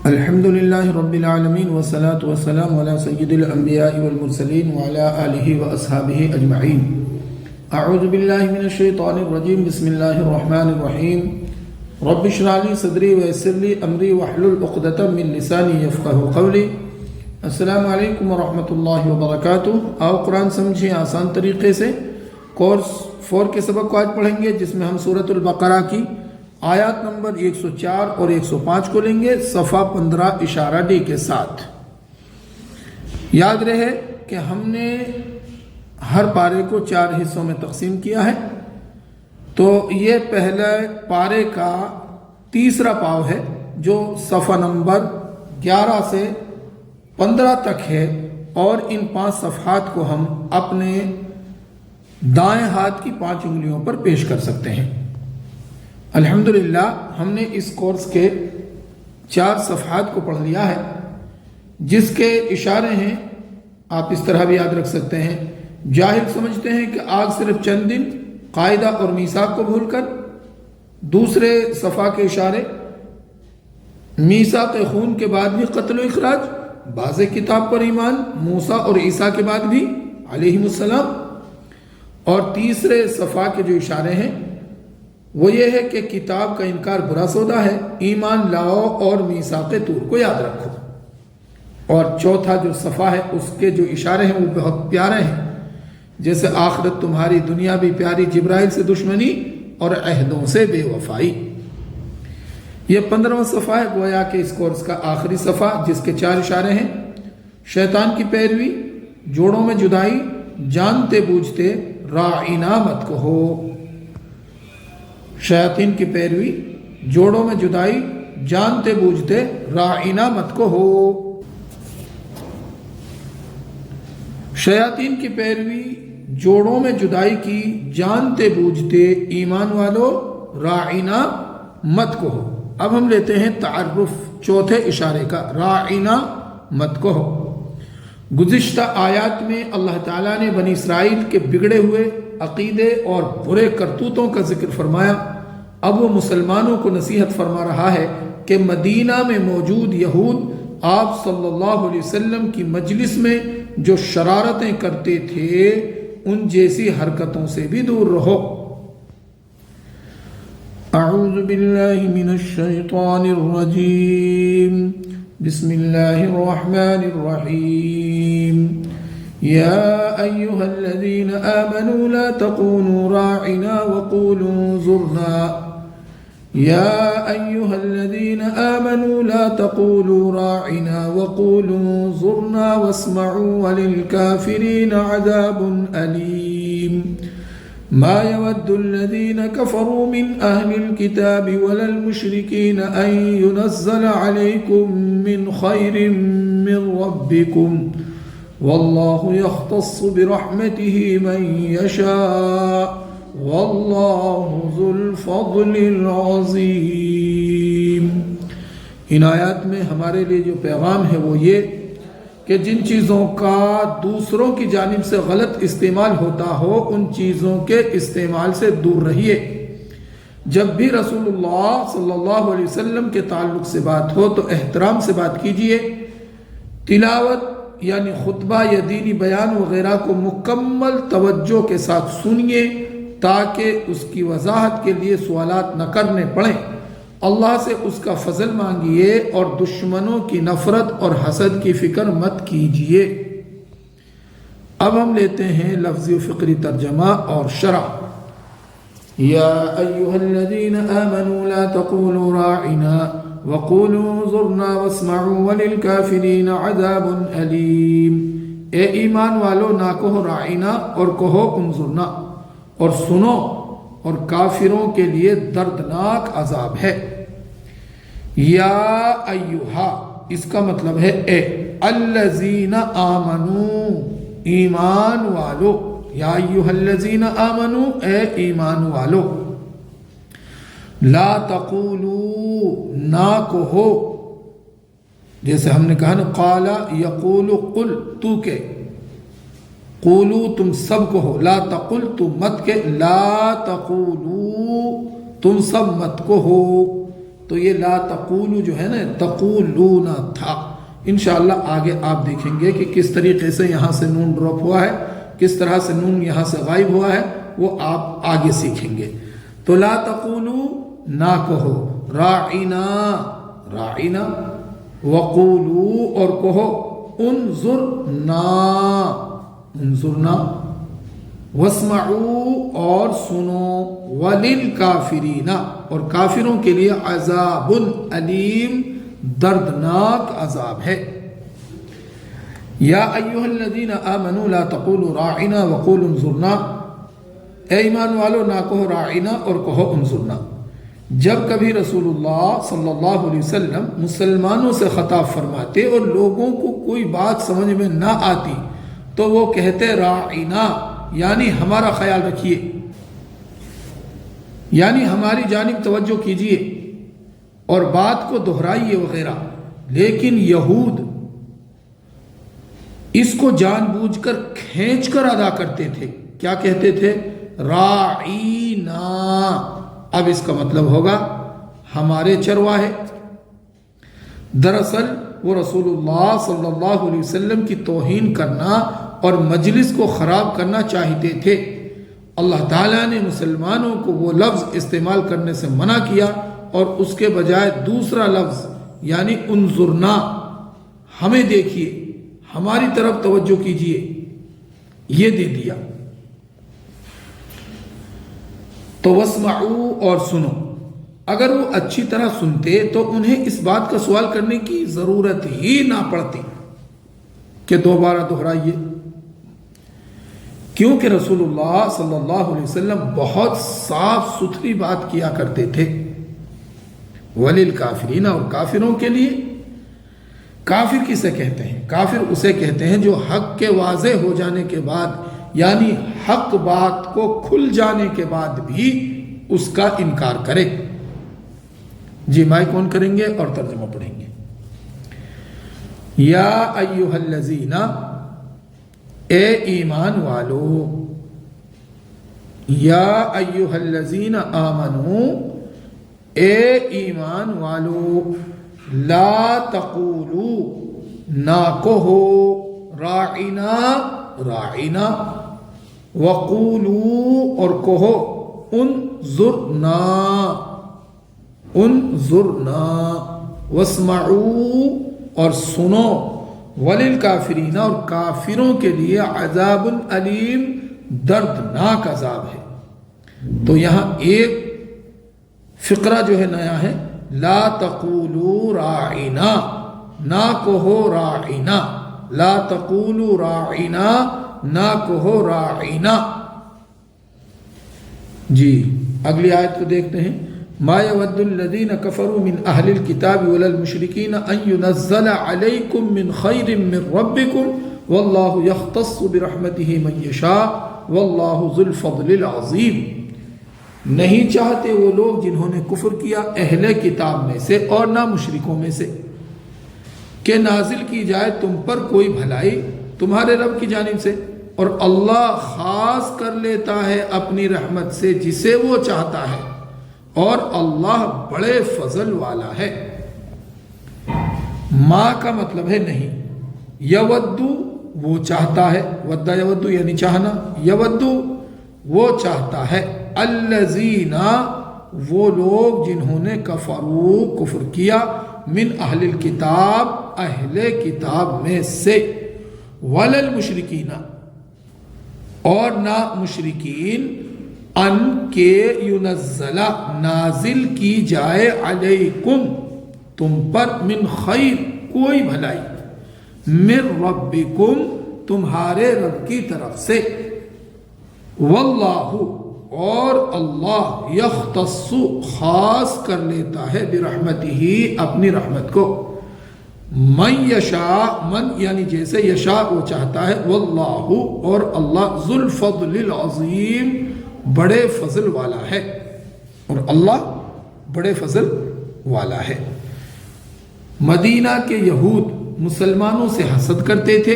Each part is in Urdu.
الحمد لله رب العالمين والصلاة والسلام على سيد الأنبياء والمرسلين وعلى آله وأصحابه أجمعين. أعوذ بالله من الشيطان الرجيم. بسم الله الرحمن الرحيم. رب اشرح لي صدري ويسر لي أمري واحلل عقدة من لساني يفقهوا قولي. السلام علیکم ورحمۃ اللہ وبرکاتہ. آؤ قرآن سمجھیں آسان طریقے سے. کورس 4 کے سبق کو آج پڑھیں گے جس میں ہم سورۃ البقرہ کی آیات نمبر 104 اور 105 کو لیں گے صفحہ 15 اشارہ ڈی کے ساتھ. یاد رہے کہ ہم نے ہر پارے کو 4 حصوں میں تقسیم کیا ہے. تو یہ پہلے پارے کا تیسرا پاؤ ہے جو صفحہ نمبر 11 سے 15 تک ہے، اور ان 5 صفحات کو ہم اپنے دائیں ہاتھ کی 5 انگلیوں پر پیش کر سکتے ہیں. الحمدللہ ہم نے اس کورس کے 4 صفحات کو پڑھ لیا ہے جس کے اشارے ہیں. آپ اس طرح بھی یاد رکھ سکتے ہیں. جاہل سمجھتے ہیں کہ آگ صرف چند دن، قاعدہ اور میثاق کو بھول کر. دوسرے صفحہ کے اشارے میثاق خون کے بعد بھی قتل و اخراج، باز کتاب پر ایمان، موسیٰ اور عیسیٰ کے بعد بھی علیہم السلام. اور تیسرے صفحہ کے جو اشارے ہیں وہ یہ ہے کہ کتاب کا انکار برا سودا ہے، ایمان لاؤ اور میثاق طور کو یاد رکھو. اور چوتھا جو صفحہ ہے اس کے جو اشارے ہیں وہ بہت پیارے ہیں، جیسے آخرت تمہاری دنیا بھی پیاری، جبرائیل سے دشمنی اور عہدوں سے بے وفائی. یہ 15واں صفحہ ہے، گویا کہ اس کورس کا آخری صفحہ جس کے 4 اشارے ہیں. شیطان کی پیروی، جوڑوں میں جدائی، جانتے بوجھتے راعینا مت کہو. شیاطین کی پیروی، جوڑوں میں جدائی، جانتے بوجھتے راعینا مت کہو. شیاطین کی پیروی، جوڑوں میں جدائی کی، جانتے بوجھتے ایمان والو راعینا مت کہو. اب ہم لیتے ہیں تعارف چوتھے اشارے کا، راعینا مت کہو. گزشتہ آیات میں اللہ تعالیٰ نے بنی اسرائیل کے بگڑے ہوئے عقیدے اور برے کرتوتوں کا ذکر فرمایا. اب وہ مسلمانوں کو نصیحت فرما رہا ہے کہ مدینہ میں موجود یہود آپ صلی اللہ علیہ وسلم کی مجلس میں جو شرارتیں کرتے تھے ان جیسی حرکتوں سے بھی دور رہو. اعوذ باللہ من الشیطان الرجیم. بسم اللہ الرحمن الرحیم. يا أيها الذين آمنوا لا تقولوا راعنا وقولوا انظرنا. يا أيها الذين آمنوا لا تقولوا راعنا وقولوا انظرنا واسمعوا وللكافرين عذاب أليم. ما يود الذين كفروا من أهل الكتاب ولا المشركين أن ينزل عليكم من خير من ربكم والله يختص برحمته من يشاء والله ذو الفضل العظيم. ان آیات میں ہمارے لیے جو پیغام ہے وہ یہ کہ جن چیزوں کا دوسروں کی جانب سے غلط استعمال ہوتا ہو ان چیزوں کے استعمال سے دور رہیے. جب بھی رسول اللہ صلی اللہ علیہ وسلم کے تعلق سے بات ہو تو احترام سے بات کیجیے. تلاوت یعنی خطبہ یا دینی بیان وغیرہ کو مکمل توجہ کے ساتھ سنیے تاکہ اس کی وضاحت کے لیے سوالات نہ کرنے پڑیں. اللہ سے اس کا فضل مانگیے اور دشمنوں کی نفرت اور حسد کی فکر مت کیجیے. اب ہم لیتے ہیں لفظی و فقری ترجمہ اور شرح. یا ایھا الذین آمنوا لا تقولوا راعنا وقولوا انظرنا واسمعوا وللکافرین عذاب علیم. اے ایمان والو نہ کہو راعنا اور کہو انظرنا، اور سنو اور کافروں کے لیے دردناک عذاب ہے. یا ایھا اس کا مطلب ہے اے، الذین آمنوا ایمان والو. یا ایھا الذین آمنوا اے ایمان والو. لا تقولوا نہ کہو، جیسے ہم نے کہا نا قال یقول قل تو کہ، قولو تم سب کہو، لا تقل تو مت کہ، لا تقولو تم سب مت کہو. تو یہ لا تقولو جو ہے نا تقولون تھا. انشاءاللہ آگے آپ دیکھیں گے کہ کس طریقے سے یہاں سے نون ڈراپ ہوا ہے، کس طرح سے نون یہاں سے غائب ہوا ہے، وہ آپ آگے سیکھیں گے. تو لا تقولو نہ کہو، راعنا راعنا، وقولو اور کہو انظرنا انظرنا، واسمعوا اور سنو، وللکافرین اور کافروں کے لیے عذاب علیم دردناک عذاب ہے. یا ایھا الذین آمنوا لا تقولوا راعنا وقولوا انظرنا، اے ایمان والو نہ کہو راعنا اور کہو انظرنا. جب کبھی رسول اللہ صلی اللہ علیہ وسلم مسلمانوں سے خطاب فرماتے اور لوگوں کو کوئی بات سمجھ میں نہ آتی تو وہ کہتے راعنا، یعنی ہمارا خیال رکھیے، یعنی ہماری جانب توجہ کیجیے اور بات کو دہرائیے وغیرہ. لیکن یہود اس کو جان بوجھ کر کھینچ کر ادا کرتے تھے. کیا کہتے تھے؟ راعینا. اب اس کا مطلب ہوگا ہمارے چرواہے. دراصل وہ رسول اللہ صلی اللہ علیہ وسلم کی توہین کرنا اور مجلس کو خراب کرنا چاہتے تھے. اللہ تعالیٰ نے مسلمانوں کو وہ لفظ استعمال کرنے سے منع کیا اور اس کے بجائے دوسرا لفظ یعنی انظرنا، ہمیں دیکھیے، ہماری طرف توجہ کیجیے، یہ دے دیا. تو واسمعوا اور سنو. اگر وہ اچھی طرح سنتے تو انہیں اس بات کا سوال کرنے کی ضرورت ہی نہ پڑتی کہ دوبارہ دہرائیے، کیونکہ رسول اللہ صلی اللہ علیہ وسلم بہت صاف ستھری بات کیا کرتے تھے. وللکافرین اور کافروں کے لیے. کافر کسے کہتے ہیں؟ کافر اسے کہتے ہیں جو حق کے واضح ہو جانے کے بعد، یعنی حق بات کو کھل جانے کے بعد بھی اس کا انکار کرے. جی مائک آن کریں گے اور ترجمہ پڑھیں گے. یا ایھا الذین، اے ایمان والو، یا ایھا الذین آمنو، اے ایمان والو، لا تقولو نہ کہو، راعنا راعنا، وقولو اور کہو انظرنا انظرنا، واسمعوا اور سنو، وللکافرین اور کافروں کے لیے عذاب علیم دردناک عذاب ہے. تو یہاں ایک فقرہ جو ہے نیا ہے، لا تقولوا راعنا، نہ کہو راعنا، لا تقولوا راعنا، نہ کہو راعنا. جی اگلی آیت کو دیکھتے ہیں. ما يود الذين كفروا من اهل الكتاب ولا المشركين ان ينزل عليكم من خير من ربكم والله يختص برحمته من يشاء والله ذو الفضل العظيم. نہیں چاہتے وہ لوگ جنہوں نے کفر کیا اہل کتاب میں سے اور نہ مشرکوں میں سے کہ نازل کی جائے تم پر کوئی بھلائی تمہارے رب کی جانب سے، اور اللہ خاص کر لیتا ہے اپنی رحمت سے جسے وہ چاہتا ہے، اور اللہ بڑے فضل والا ہے. ما کا مطلب ہے نہیں. یودو وہ چاہتا ہے، ودا یودو یعنی چاہنا، یودو وہ چاہتا ہے، الذین وہ لوگ جنہوں نے کفروا کفر کیا، من اہل الکتاب اہل کتاب میں سے، وللمشرکین اور نہ مشرکین، ان کے ینزل نازل کی جائے، علیکم تم پر، من خیر کوئی بھلائی، من ربکم تمہارے رب کی طرف سے، واللہ اور اللہ، یختص خاص کر لیتا ہے، برحمتہ اپنی رحمت کو، من یشاء من یعنی جیسے یشاء وہ چاہتا ہے، واللہ اور اللہ، ذو الفضل العظیم بڑے فضل والا ہے، اور اللہ بڑے فضل والا ہے. مدینہ کے یہود مسلمانوں سے حسد کرتے تھے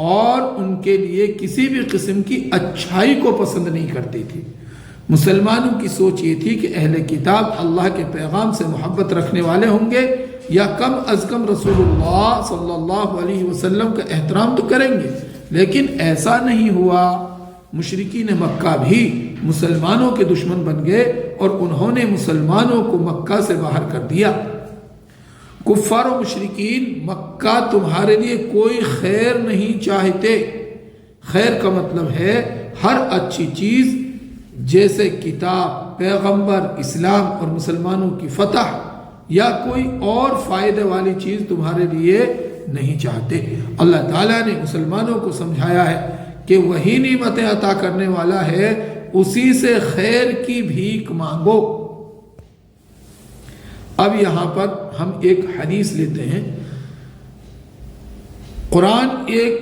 اور ان کے لیے کسی بھی قسم کی اچھائی کو پسند نہیں کرتے تھے. مسلمانوں کی سوچ یہ تھی کہ اہل کتاب اللہ کے پیغام سے محبت رکھنے والے ہوں گے یا کم از کم رسول اللہ صلی اللہ علیہ وسلم کا احترام تو کریں گے، لیکن ایسا نہیں ہوا۔ مشرکین مکہ بھی مسلمانوں کے دشمن بن گئے اور انہوں نے مسلمانوں کو مکہ سے باہر کر دیا۔ کفار و مشرکین مکہ تمہارے لیے کوئی خیر نہیں چاہتے۔ خیر کا مطلب ہے ہر اچھی چیز جیسے کتاب، پیغمبر، اسلام اور مسلمانوں کی فتح یا کوئی اور فائدے والی چیز تمہارے لیے نہیں چاہتے۔ اللہ تعالیٰ نے مسلمانوں کو سمجھایا ہے کہ وہی نعمتیں عطا کرنے والا ہے، اسی سے خیر کی بھیک مانگو۔ اب یہاں پر ہم ایک حدیث لیتے ہیں۔ قرآن ایک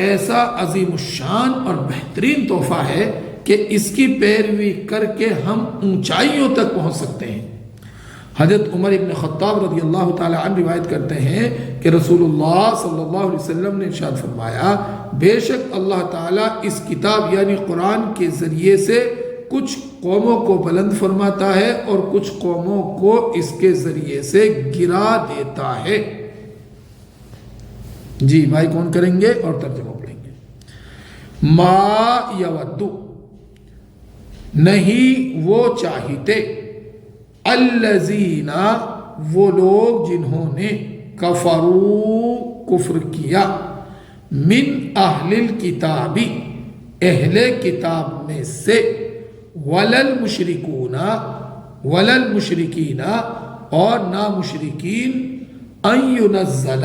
ایسا عظیم الشان اور بہترین تحفہ ہے کہ اس کی پیروی کر کے ہم اونچائیوں تک پہنچ سکتے ہیں۔ حضرت عمر ابن خطاب رضی اللہ تعالی عنہ روایت کرتے ہیں کہ رسول اللہ صلی اللہ علیہ وسلم نے ارشاد فرمایا، بے شک اللہ تعالیٰ اس کتاب یعنی قرآن کے ذریعے سے کچھ قوموں کو بلند فرماتا ہے اور کچھ قوموں کو اس کے ذریعے سے گرا دیتا ہے۔ جی بھائی کون کریں گے اور ترجمہ پڑھیں گے۔ ما یودو، نہیں وہ چاہتے، الذین، وہ لوگ جنہوں نے کفروا، کفر کیا، من اہل الکتاب، اہل کتاب میں سے، وللمشرکون، وللمشرکین، اور نہ مشرکین، ان ینزل،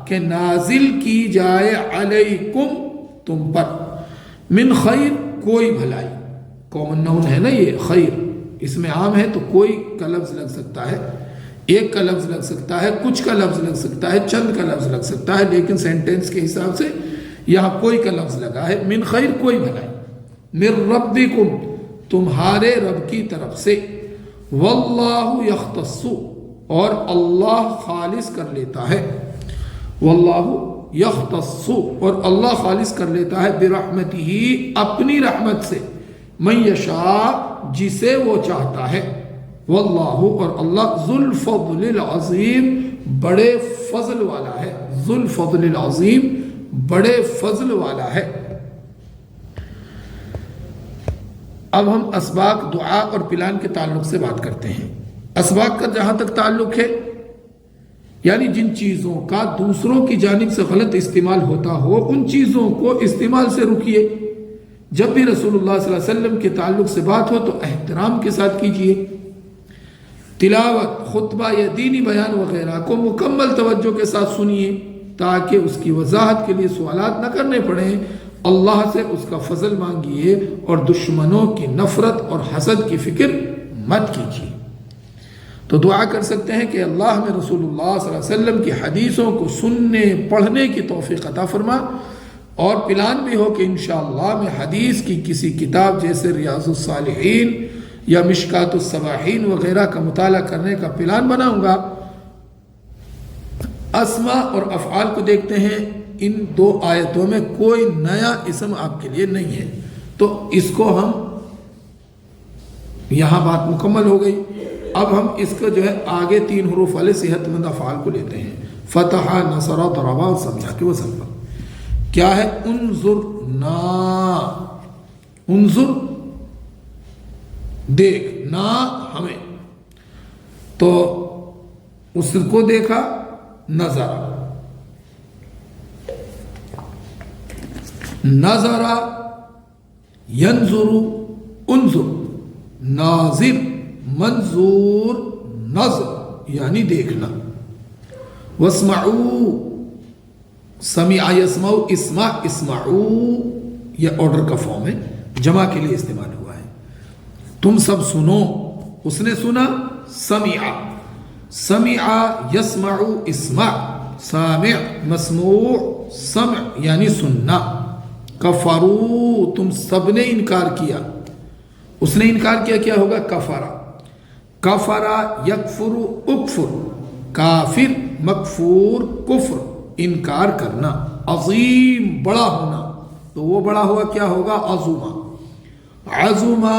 کہ نازل کی جائے، علیکم، تم پر، من خیر، کوئی بھلائی۔ کامن نون ہے نا یہ خیر، اس میں عام ہے تو کوئی کا لفظ لگ سکتا ہے، ایک کا لفظ لگ سکتا ہے، کچھ کا لفظ لگ سکتا ہے، چند کا لفظ لگ سکتا ہے، لیکن سینٹینس کے حساب سے یہاں کوئی کا لفظ لگا ہے۔ من خیر، کوئی بھلائی، من ربکم، تمہارے رب کی طرف سے، واللہ یختص، اور اللہ خالص کر لیتا ہے، واللہ یختص، اور اللہ خالص کر لیتا ہے، برحمتہ، اپنی رحمت سے، من یشاء، جسے وہ چاہتا ہے، واللہ، اور اللہ، ذو الفضل العظیم، بڑے فضل والا ہے، ذو الفضل العظیم، بڑے فضل والا ہے۔ اب ہم اسباق، دعا اور پلان کے تعلق سے بات کرتے ہیں۔ اسباق کا جہاں تک تعلق ہے، یعنی جن چیزوں کا دوسروں کی جانب سے غلط استعمال ہوتا ہو، ان چیزوں کو استعمال سے رکیے۔ جب بھی رسول اللہ صلی اللہ علیہ وسلم کے تعلق سے بات ہو تو احترام کے ساتھ کیجیے۔ تلاوت، خطبہ یا دینی بیان وغیرہ کو مکمل توجہ کے ساتھ سنیے تاکہ اس کی وضاحت کے لیے سوالات نہ کرنے پڑیں۔ اللہ سے اس کا فضل مانگیے اور دشمنوں کی نفرت اور حسد کی فکر مت کیجیے۔ تو دعا کر سکتے ہیں کہ اللہ میں رسول اللہ صلی اللہ علیہ وسلم کی حدیثوں کو سننے پڑھنے کی توفیق عطا فرما، اور پلان بھی ہو کہ انشاءاللہ میں حدیث کی کسی کتاب جیسے ریاض الصالحین یا مشکات الصباحین وغیرہ کا مطالعہ کرنے کا پلان بناؤں گا۔ اسماء اور افعال کو دیکھتے ہیں۔ ان دو آیتوں میں کوئی نیا اسم آپ کے لیے نہیں ہے، تو اس کو ہم یہاں بات مکمل ہو گئی۔ اب ہم اس کا جو ہے آگے 3 حروف والے صحت مند افعال کو لیتے ہیں۔ فتح، نصر، ضربا اور سمجھا کے وزن پر۔ کیا ہے؟ انظر نا، انظر دیکھ، نا ہمیں، تو اس کو دیکھا، نظر، نظر، ینظر، انظر، ناظر، منظور، نظر یعنی دیکھنا۔ واسمعوا، سمع یسمع، اسمع، اسمعوا، یہ آرڈر کا فارم ہے، جمع کے لیے استعمال ہوا ہے۔ تم سب سنو، اس نے سنا، سمع، سمع یسمع، اسمع، سامع، مسموع، سمع یعنی سننا۔ کفروا، تم سب نے انکار کیا، اس نے انکار کیا، کیا ہوگا؟ کفرا، کفرا یکفر، اکفر، کافر، مکفور، کفر، انکار کرنا۔ عظیم، بڑا ہونا، تو وہ بڑا ہوا کیا ہوگا؟ عظما، عظما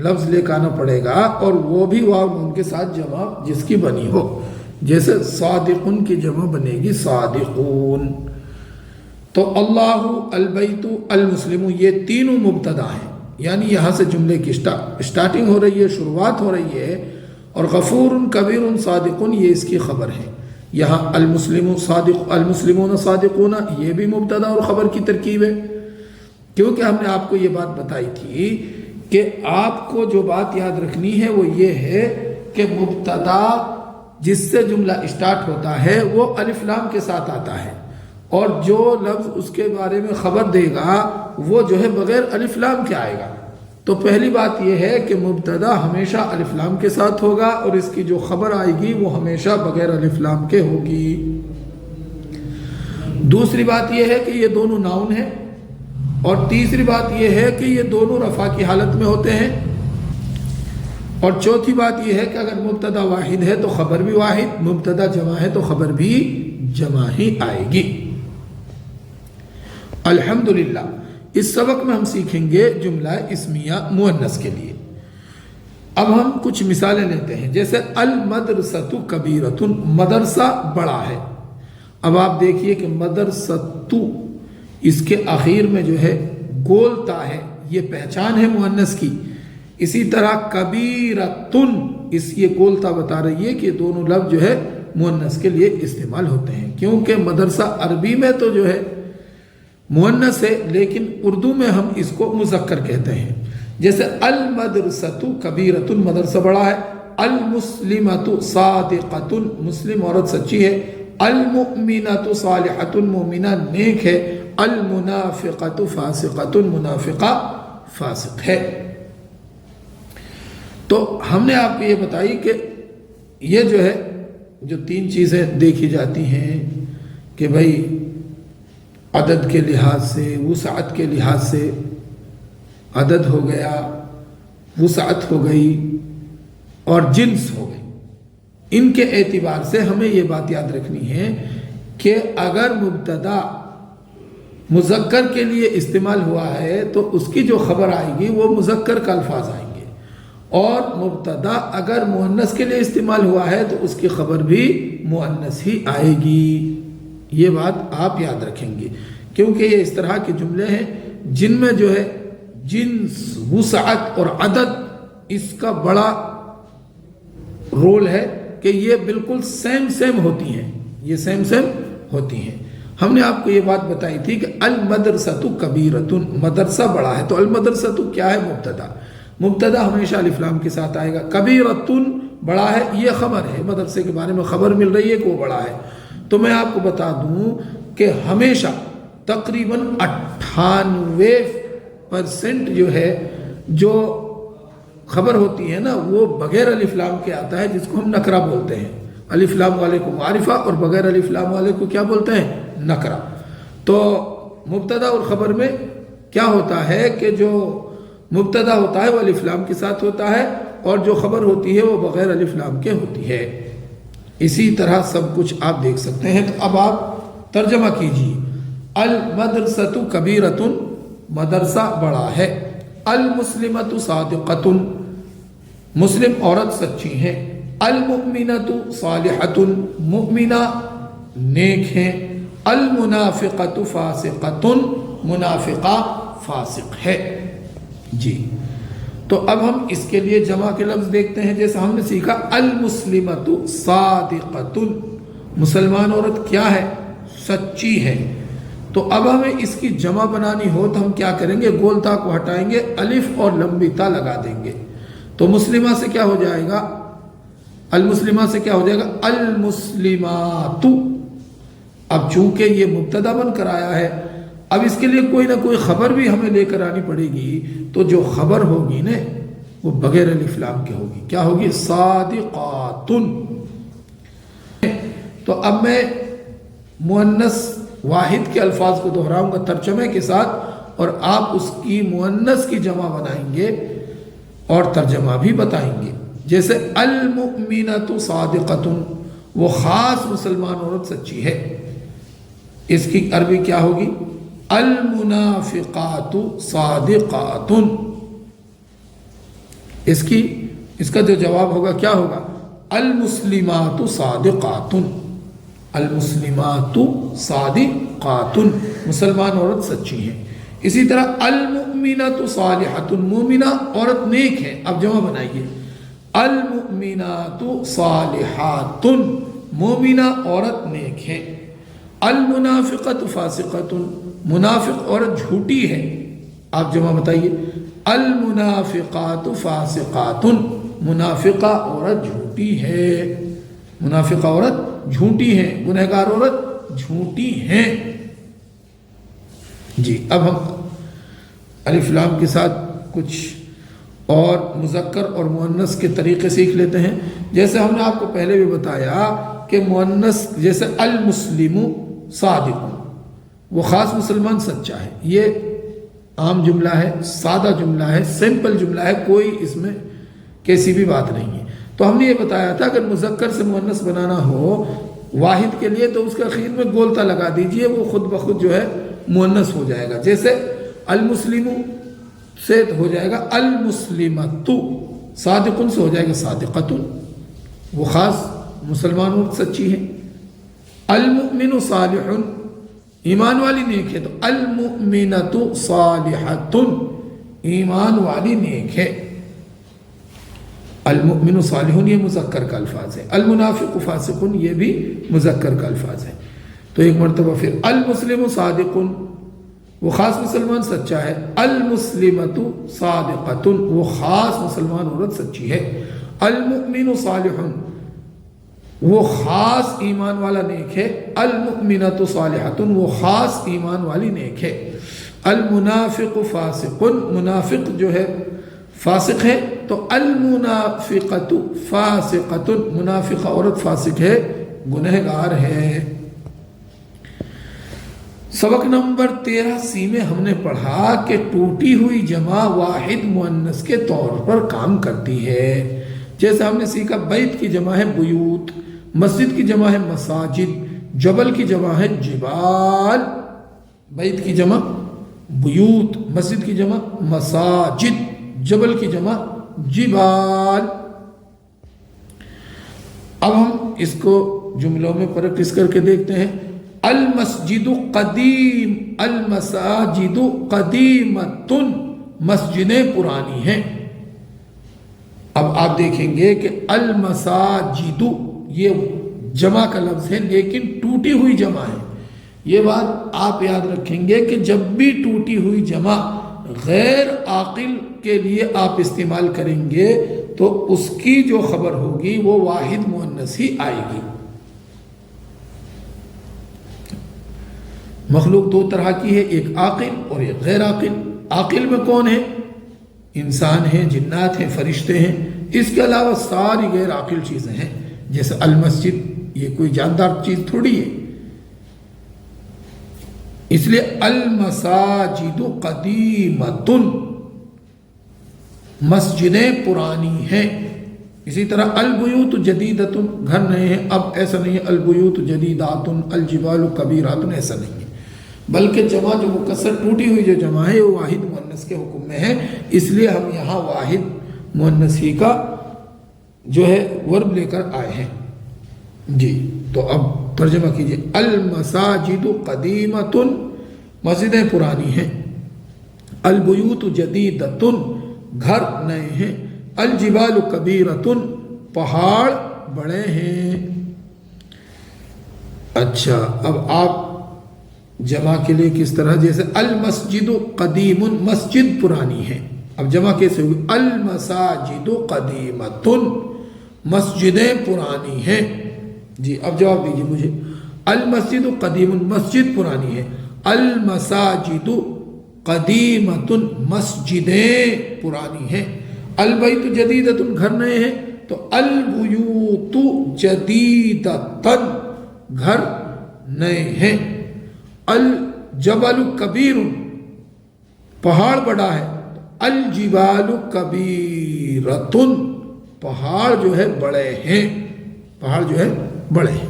لفظ لے کے آنا پڑے گا، اور وہ بھی واو نون کے ساتھ جمع جس کی بنی ہو. جیسے صادقن کی جمع بنے گی صادقون. تو اللہ، البیت، المسلم، یہ تینوں مبتدا ہیں، یعنی یہاں سے جملے کی اسٹارٹنگ ہو رہی ہے، شروعات ہو رہی ہے. اور غفور، کبیر، صادقن یہ اس کی خبر ہے. یہاں المسلم صادق، المسلمون صادقون یہ بھی مبتدا اور خبر کی ترکیب ہے. کیونکہ ہم نے آپ کو یہ بات بتائی تھی کہ آپ کو جو بات یاد رکھنی ہے وہ یہ ہے کہ مبتدا جس سے جملہ اسٹارٹ ہوتا ہے وہ الف لام کے ساتھ آتا ہے، اور جو لفظ اس کے بارے میں خبر دے گا وہ جو ہے بغیر الف لام کے آئے گا. تو پہلی بات یہ ہے کہ مبتدا ہمیشہ الف لام کے ساتھ ہوگا، اور اس کی جو خبر آئے گی وہ ہمیشہ بغیر الف لام کے ہوگی. دوسری بات یہ ہے کہ یہ دونوں ناؤن ہیں، اور تیسری بات یہ ہے کہ یہ دونوں رفع کی حالت میں ہوتے ہیں. اور چوتھی بات یہ ہے کہ اگر مبتدا واحد ہے تو خبر بھی واحد، مبتدا جمع ہے تو خبر بھی جمع ہی آئے گی. الحمدللہ اس سبق میں ہم سیکھیں گے جملہ اسمیہ مؤنث کے لیے. اب ہم کچھ مثالیں لیتے ہیں. جیسے المدرسۃ کبیرۃ، مدرسہ بڑا ہے. اب آپ دیکھیے کہ مدرسۃ اس کے آخر میں جو ہے گول تا ہے، یہ پہچان ہے مؤنث کی. اسی طرح کبیرۃن، اس یہ گول تا بتا رہی ہے کہ دونوں لفظ جو ہے مؤنث کے لیے استعمال ہوتے ہیں. کیونکہ مدرسہ عربی میں تو جو ہے مؤنث ہے، لیکن اردو میں ہم اس کو مذکر کہتے ہیں. جیسے المدرسۃ کبیرۃ، مدرسہ بڑا ہے. المسلمۃ صادقۃ، مسلم عورت سچی ہے. المؤمنۃ صالحۃ، مومنہ نیک ہے. المنافقۃ فاسقۃ، منافقہ فاسق ہے. تو ہم نے آپ کو یہ بتائی کہ یہ جو ہے جو تین چیزیں دیکھی جاتی ہیں کہ بھائی عدد کے لحاظ سے، وسعت کے لحاظ سے، عدد ہو گیا، وسعت ہو گئی اور جنس ہو گئی. ان کے اعتبار سے ہمیں یہ بات یاد رکھنی ہے کہ اگر مبتدا مذکر کے لیے استعمال ہوا ہے تو اس کی جو خبر آئے گی وہ مذکر کا الفاظ آئیں گے، اور مبتدا اگر مؤنث کے لیے استعمال ہوا ہے تو اس کی خبر بھی مؤنث ہی آئے گی. یہ بات آپ یاد رکھیں گے، کیونکہ یہ اس طرح کے جملے ہیں جن میں جو ہے جنس، وسعت اور عدد اس کا بڑا رول ہے کہ یہ بالکل سیم ہوتی ہیں، یہ سیم ہوتی ہیں. ہم نے آپ کو یہ بات بتائی تھی کہ المدرسۃ کبیرۃ، مدرسہ بڑا ہے. تو المدرسۃ کیا ہے؟ مبتدا ہمیشہ الف لام کے ساتھ آئے گا. کبیرۃ بڑا ہے، یہ خبر ہے، مدرسے کے بارے میں خبر مل رہی ہے کہ وہ بڑا ہے. تو میں آپ کو بتا دوں کہ ہمیشہ تقریباً 98% جو ہے جو خبر ہوتی ہے نا وہ بغیر الف لام کے آتا ہے، جس کو ہم نکرہ بولتے ہیں. الف لام والے کو معرفہ اور بغیر الف لام والے کو کیا بولتے ہیں؟ نکرہ. تو مبتدا اور خبر میں کیا ہوتا ہے کہ جو مبتدا ہوتا ہے وہ الف لام کے ساتھ ہوتا ہے، اور جو خبر ہوتی ہے وہ بغیر الف لام کے ہوتی ہے. اسی طرح سب کچھ آپ دیکھ سکتے ہیں. تو اب آپ ترجمہ کیجیے. المدرسۃ کبیرۃ، مدرسہ بڑا ہے. المسلمۃ صادقۃ، مسلم عورت سچی ہے. المؤمنۃ صالحۃ، مؤمنہ نیک ہیں. المنافقۃ فاسقۃ، منافقہ فاسق ہے. جی تو اب ہم اس کے لیے جمع کے لفظ دیکھتے ہیں. جیسا ہم نے سیکھا المسلمۃ صادقۃ، مسلمان عورت کیا ہے؟ سچی ہے. تو اب ہمیں اس کی جمع بنانی ہو تو ہم کیا کریں گے؟ گول تا کو ہٹائیں گے، الف اور لمبی تا لگا دیں گے. تو مسلمہ سے کیا ہو جائے گا؟ المسلمہ سے کیا ہو جائے گا؟ المسلمات. اب چونکہ یہ مبتدا بن کر آیا ہے، اب اس کے لیے کوئی نہ کوئی خبر بھی ہمیں لے کر آنی پڑے گی. تو جو خبر ہوگی نا وہ بغیر الف لام کے ہوگی. کیا ہوگی؟ صادقات. تو اب میں مؤنث واحد کے الفاظ کو دہراؤں گا ترجمے کے ساتھ، اور آپ اس کی مؤنث کی جمع بنائیں گے اور ترجمہ بھی بتائیں گے. جیسے المؤمنۃ صادقۃ، وہ خاص مسلمان عورت سچی ہے. اس کی عربی کیا ہوگی؟ المنافقات صادقات. اس کا جو جواب ہوگا کیا ہوگا؟ المسلمات صادقات، المسلمات صادقات، مسلمان عورت سچی ہیں۔ اسی طرح المؤمنات صالحات، مومنہ عورت نیک ہے۔ اب جمع بنائیے، المؤمنات صالحات، مومنہ عورت نیک ہے۔ المنافقۃ فاسقۃ، منافق عورت جھوٹی ہے۔ آپ جمع بتائیے، المنافقات فاسقات، منافقہ عورت جھوٹی ہے، منافقہ عورت جھوٹی ہے، گنہگار عورت جھوٹی ہیں۔ جی اب ہم الف لام کے ساتھ کچھ اور مذکر اور مؤنث کے طریقے سیکھ لیتے ہیں۔ جیسے ہم نے آپ کو پہلے بھی بتایا کہ مؤنث جیسے المسلم صادق، وہ خاص مسلمان سچا ہے، یہ عام جملہ ہے، سادہ جملہ ہے، سمپل جملہ ہے، کوئی اس میں کیسی بھی بات نہیں ہے۔ تو ہم نے یہ بتایا تھا کہ مذکر سے مؤنث بنانا ہو واحد کے لیے تو اس کے اخیر میں گولتا لگا دیجئے، وہ خود بخود جو ہے مؤنث ہو جائے گا۔ جیسے المسلم سے ہو جائے گا المسلمۃ، صادقن سے ہو جائے گا صادقۃ، وہ خاص مسلمان اور سچی ہے۔ المؤمن صالح، ایمان والی نیک ہے، تو المؤمنۃ صالحۃ، ایمان والی نیک ہے۔ المؤمن صالح یہ مذکر کا الفاظ ہے، المنافق فاسق یہ بھی مذکر کا الفاظ ہے۔ تو ایک مرتبہ پھر المسلم صادق، وہ خاص مسلمان سچا ہے، المسلمۃ صادقۃ، وہ خاص مسلمان عورت سچی ہے۔ المؤمن صالح، وہ خاص ایمان والا نیک ہے، المؤمنۃ صالحۃ، وہ خاص ایمان والی نیک ہے۔ المنافق فاسق، منافق جو ہے فاسق ہے، تو المنافقۃ فاسقۃ، منافقہ عورت فاسق ہے، گنہگار ہے۔ سبق نمبر 13C میں ہم نے پڑھا کہ ٹوٹی ہوئی جمع واحد مؤنث کے طور پر کام کرتی ہے۔ جیسے ہم نے سیکھا بیت کی جمع ہے بیوت، مسجد کی جمع ہے مساجد، جبل کی جمع ہے جبال۔ بیت کی جمع بیوت، مسجد کی جمع مساجد، جبل کی جمع جبال۔ اب ہم اس کو جملوں میں پریکٹس کر کے دیکھتے ہیں۔ المسجد قدیم، المساجد قدیمۃ، مسجدیں پرانی ہیں۔ اب آپ دیکھیں گے کہ المساجد یہ جمع کا لفظ ہے لیکن ٹوٹی ہوئی جمع ہے۔ یہ بات آپ یاد رکھیں گے کہ جب بھی ٹوٹی ہوئی جمع غیر عاقل کے لیے آپ استعمال کریں گے تو اس کی جو خبر ہوگی وہ واحد مؤنث ہی آئے گی۔ مخلوق دو طرح کی ہے، ایک عاقل اور ایک غیر عاقل۔ عاقل میں کون ہے؟ انسان ہیں، جنات ہیں، فرشتے ہیں، اس کے علاوہ ساری غیر عاقل چیزیں ہیں۔ جیسے المسجد، یہ کوئی جاندار چیز تھوڑی ہے، اس لیے المساجد قدیمۃ، مسجدیں پرانی ہیں۔ اسی طرح البیوت جدیدۃ، گھر نئے ہیں۔ اب ایسا نہیں ہے البیوت جدیدات، الجبال کبیرات، ایسا نہیں ہے، بلکہ جمع جو مکسر ٹوٹی ہوئی جو جمع ہے وہ واحد مؤنث کے حکم میں ہے، اس لیے ہم یہاں واحد مؤنث ہی کا جو ہے ورب لے کر آئے ہیں۔ جی تو اب ترجمہ کیجئے، المساجد قدیمۃ، مسجدیں پرانی ہیں، البیوت جدیدۃ، گھر نئے ہیں، الجبال کبیرۃ، پہاڑ بڑے ہیں۔ اچھا اب آپ جمع کے لیے کس طرح، جیسے المسجد قدیم، مسجد پرانی ہے، اب جمع کیسے ہوئی؟ المساجد قدیمۃ، مسجدیں پرانی ہیں۔ جی اب جواب دیجیے مجھے، المسجد قدیم، مسجد پرانی ہے، المساجد قدیمۃ، مسجدیں پرانی ہیں، البیت جدیدۃ، گھر نئے ہیں، تو البیوت جدیدۃ، گھر نئے ہیں، الجبل کبیر، پہاڑ بڑا ہے، الجبال کبیرۃ، پہاڑ جو ہے بڑے ہیں، پہاڑ جو ہے بڑے ہیں۔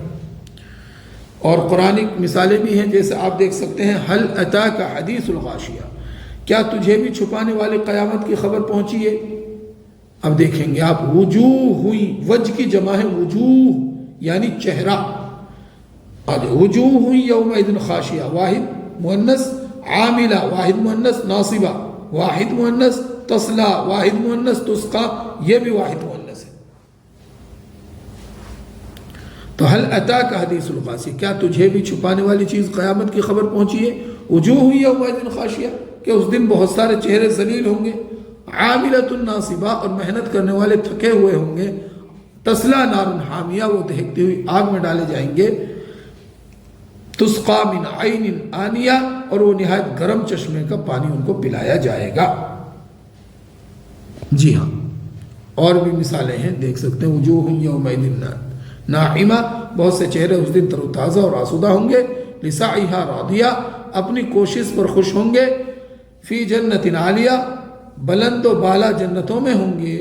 اور قرآنی مثالیں بھی ہیں، جیسے آپ دیکھ سکتے ہیں، هل اتاک حدیث الغاشیہ، کیا تجھے بھی چھپانے والے قیامت کی خبر پہنچی ہے؟ اب دیکھیں گے آپ، وجوہ ہوئی، وجہ کی جمع ہے وجوہ یعنی چہرہ. وجوہ یومئذ خاشعہ، واحد مؤنث، عاملہ واحد مؤنث، ناصبہ واحد مؤنث، تصلا واحد مؤنث، تسقا یہ بھی واحد مؤنث ہے. تو حل اتاک حدیث الغاشیہ، کیا تجھے بھی چھپانے والی چیز قیامت کی خبر پہنچی ہے؟ وجوہ یومئذ خاشعہ کہ اس دن بہت سارے چہرے ذلیل ہوں گے، عاملۃ ناصبہ اور محنت کرنے والے تھکے ہوئے ہوں گے، تصلا نار حامیہ وہ دہکتی ہوئی آگ میں ڈالے جائیں گے، تسقا من عین آنیہ اور وہ نہایت گرم چشمے کا پانی ان کو پلایا جائے گا. جی ہاں، اور بھی مثالیں ہیں دیکھ سکتے ہیں. وجوہ یومئذ ناعمہ، بہت سے چہرے اس دن تر و تازہ اور آسودہ ہوں گے، لسعیہا راضیہ اپنی کوشش پر خوش ہوں گے، فی جنت عالیہ بلند و بالا جنتوں میں ہوں گے،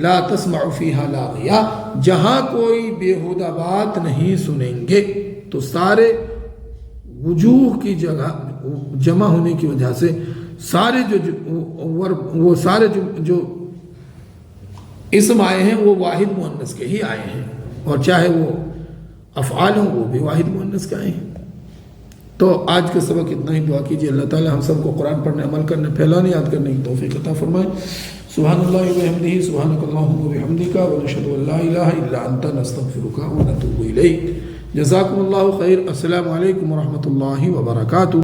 لا تسمع فیہا لاغیہ جہاں کوئی بیہودہ بات نہیں سنیں گے. تو سارے وجوہ کی جگہ جمع ہونے کی وجہ سے سارے وہ سارے جو اسم آئے ہیں وہ واحد مؤنث کے ہی آئے ہیں، اور چاہے وہ افعال ہوں وہ بھی واحد مؤنث کے آئے ہیں. تو آج کے سبق اتنا ہی. دعا کیجیے اللہ تعالی ہم سب کو قرآن پڑھنے، عمل کرنے، پھیلانے، یاد کرنے کی توفیق عطا فرمائے. سبحان اللہ و بحمدہ، سبحانک اللہم و بحمدک، ونشہد ان لا الہ الا انت، نستغفرک ونتوب الیک. جزاکم اللہ خیر. السلام علیکم ورحمۃ اللہ وبرکاتہ.